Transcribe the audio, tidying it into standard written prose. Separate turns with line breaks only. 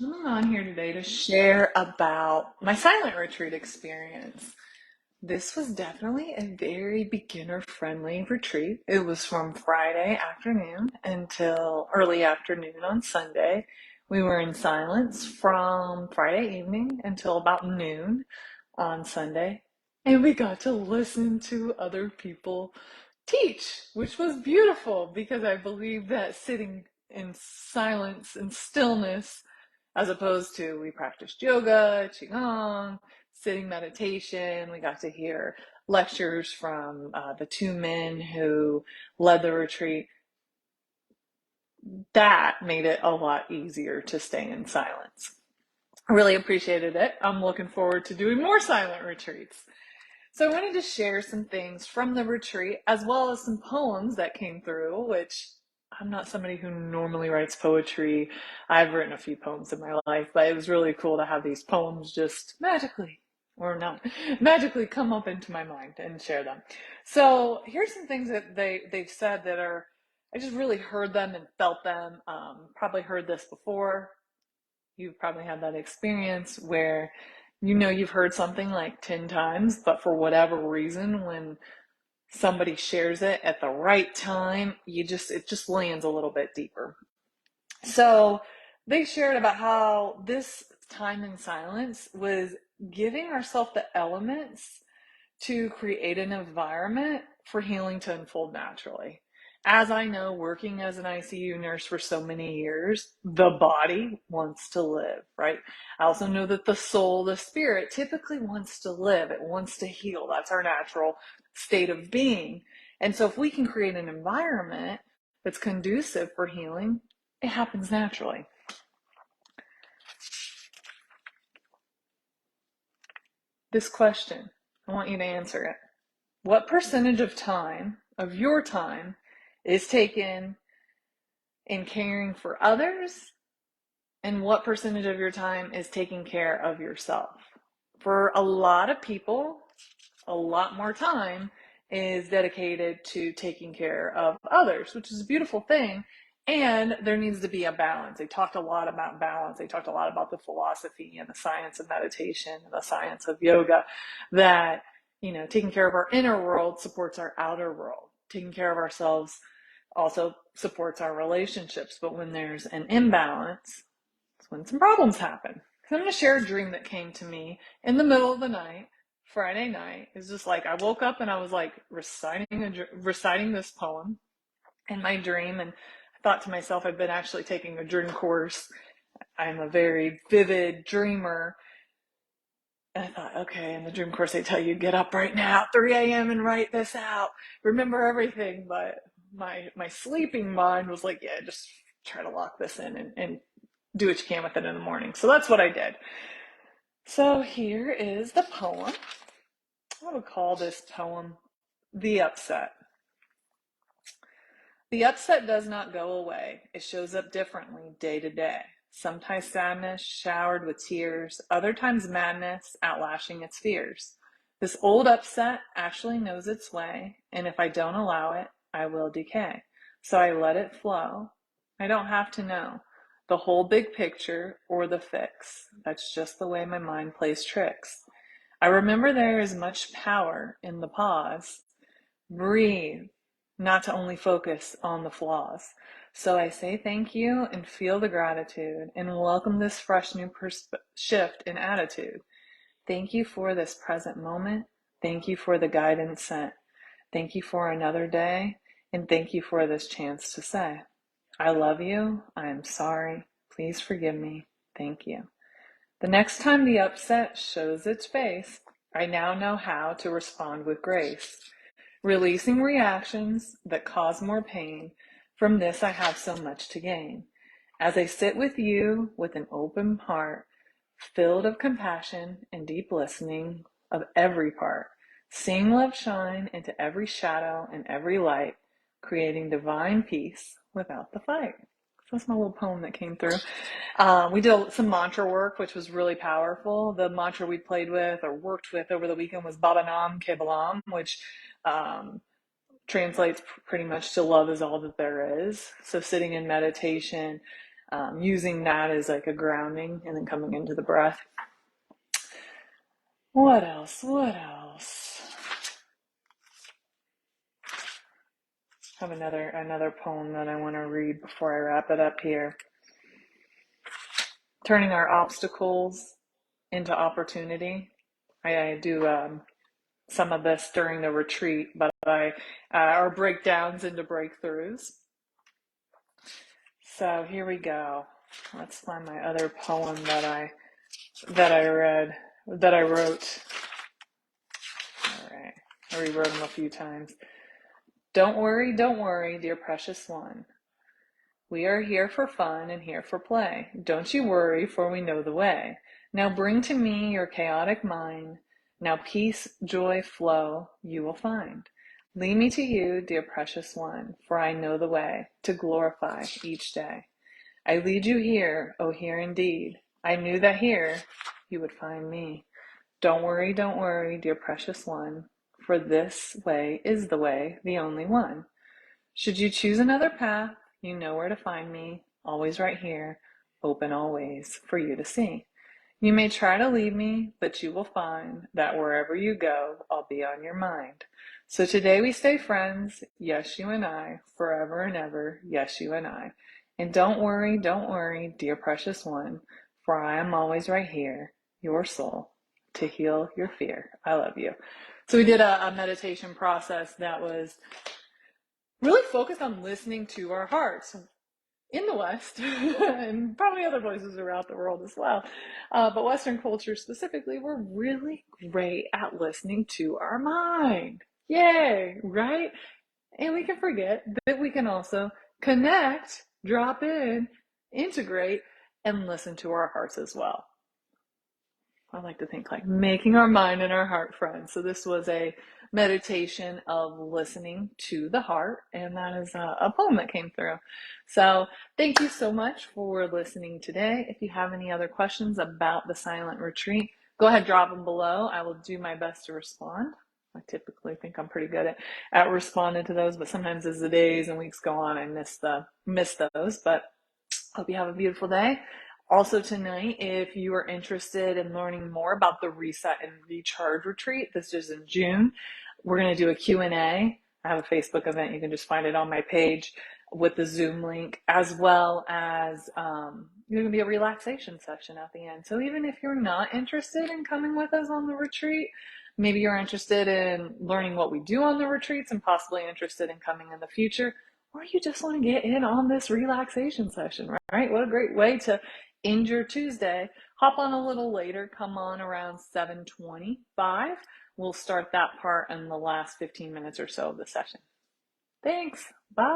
I'm on here today to share about my silent retreat experience. This was definitely a very beginner friendly retreat. It was from Friday afternoon until early afternoon on Sunday. We were in silence from Friday evening until about noon on Sunday. And we got to listen to other people teach, which was beautiful because I believe that sitting in silence and stillness, as opposed to we practiced yoga, qigong, sitting meditation. We got to hear lectures from the two men who led the retreat. That made it a lot easier to stay in silence. I really appreciated it. I'm looking forward to doing more silent retreats. So I wanted to share some things from the retreat as well as some poems that came through, which I'm not somebody who normally writes poetry. I've written a few poems in my life, but it was really cool to have these poems just magically, or not, magically come up into my mind and share them. So here's some things that they've said that are, I just really heard them and felt them. Probably heard this before. You've probably had that experience where you've heard something like 10 times, but for whatever reason, when somebody shares it at the right time, it just lands a little bit deeper. So they shared about how this time in silence was giving ourselves the elements to create an environment for healing to unfold naturally. As I know, working as an ICU nurse for so many years, the body wants to live, right? I also know that the soul, the spirit, typically wants to live. It wants to heal. That's our natural state of being. And so if we can create an environment that's conducive for healing, it happens naturally. This question, I want you to answer it. What percentage of your time, is taken in caring for others, and what percentage of your time is taking care of yourself? For a lot of people, a lot more time is dedicated to taking care of others, which is a beautiful thing. And there needs to be a balance. They talked a lot about balance. They talked a lot about the philosophy and the science of meditation and the science of yoga, that, taking care of our inner world supports our outer world. Taking care of ourselves also supports our relationships. But when there's an imbalance, it's when some problems happen. So I'm going to share a dream that came to me in the middle of the night, Friday night. It's just like I woke up and I was like reciting this poem in my dream, and I thought to myself, I've been actually taking a dream course. I'm a very vivid dreamer. And I thought, okay, in the dream course they tell you get up right now, 3 a.m. and write this out. Remember everything. But my sleeping mind was like, yeah, just try to lock this in and do what you can with it in the morning. So that's what I did. So here is the poem. I would call this poem The Upset. The upset does not go away. It shows up differently day to day. Sometimes sadness showered with tears, other times madness outlashing its fears. This old upset actually knows its way, and if I don't allow it, I will decay. So I let it flow. I don't have to know the whole big picture or the fix. That's just the way my mind plays tricks. I remember there is much power in the pause. Breathe, not to only focus on the flaws. So I say thank you and feel the gratitude and welcome this fresh new shift in attitude. Thank you for this present moment. Thank you for the guidance sent. Thank you for another day. And thank you for this chance to say, I love you. I am sorry. Please forgive me. Thank you. The next time the upset shows its face, I now know how to respond with grace, releasing reactions that cause more pain. From this, I have so much to gain. As I sit with you with an open heart, filled of compassion and deep listening of every part, seeing love shine into every shadow and every light, creating divine peace without the fight. So that's my little poem that came through. We did some mantra work, which was really powerful. The mantra we played with or worked with over the weekend was Baba Nam Ke Balam, which um, translates pretty much to love is all that there is. So sitting in meditation, using that as like a grounding and then coming into the breath. What else? What else? I have another poem that I want to read before I wrap it up here. Turning our obstacles into opportunity. I do some of this during the retreat, but our breakdowns into breakthroughs. So here we go. Let's find my other poem that I wrote. All right, I rewrote them a few times. Don't worry, dear precious one. We are here for fun and here for play. Don't you worry, for we know the way. Now bring to me your chaotic mind. Now peace, joy, flow you will find. Lead me to you, dear precious one, for I know the way to glorify each day. I lead you here, oh here indeed. I knew that here you would find me. Don't worry, dear precious one, for this way is the way, the only one. Should you choose another path, you know where to find me, always right here, open always for you to see. You may try to leave me, but you will find that wherever you go, I'll be on your mind. So today we stay friends, yes, you and I, forever and ever, yes, you and I. And don't worry, dear precious one, for I am always right here, your soul, to heal your fear. I love you. So we did a meditation process that was really focused on listening to our hearts in the West and probably other places around the world as well. But Western culture specifically, we're really great at listening to our mind. Yay, right? And we can forget that we can also connect, drop in, integrate, and listen to our hearts as well. I like to think like making our mind and our heart friends. So this was a meditation of listening to the heart, and that is a poem that came through. So thank you so much for listening today. If you have any other questions about the silent retreat, go ahead, drop them below. I will do my best to respond. I typically think I'm pretty good at responding to those, but sometimes as the days and weeks go on, I miss those. But hope you have a beautiful day. Also tonight, if you are interested in learning more about the Reset and Recharge Retreat, this is in June, we're going to do a Q&A. I have a Facebook event. You can just find it on my page with the Zoom link, as well as there's going to be a relaxation session at the end. So even if you're not interested in coming with us on the retreat, maybe you're interested in learning what we do on the retreats and possibly interested in coming in the future, or you just want to get in on this relaxation session, right? What a great way to end your Tuesday. Hop on a little later, come on around 7:25. We'll start that part in the last 15 minutes or so of the session. Thanks. Bye.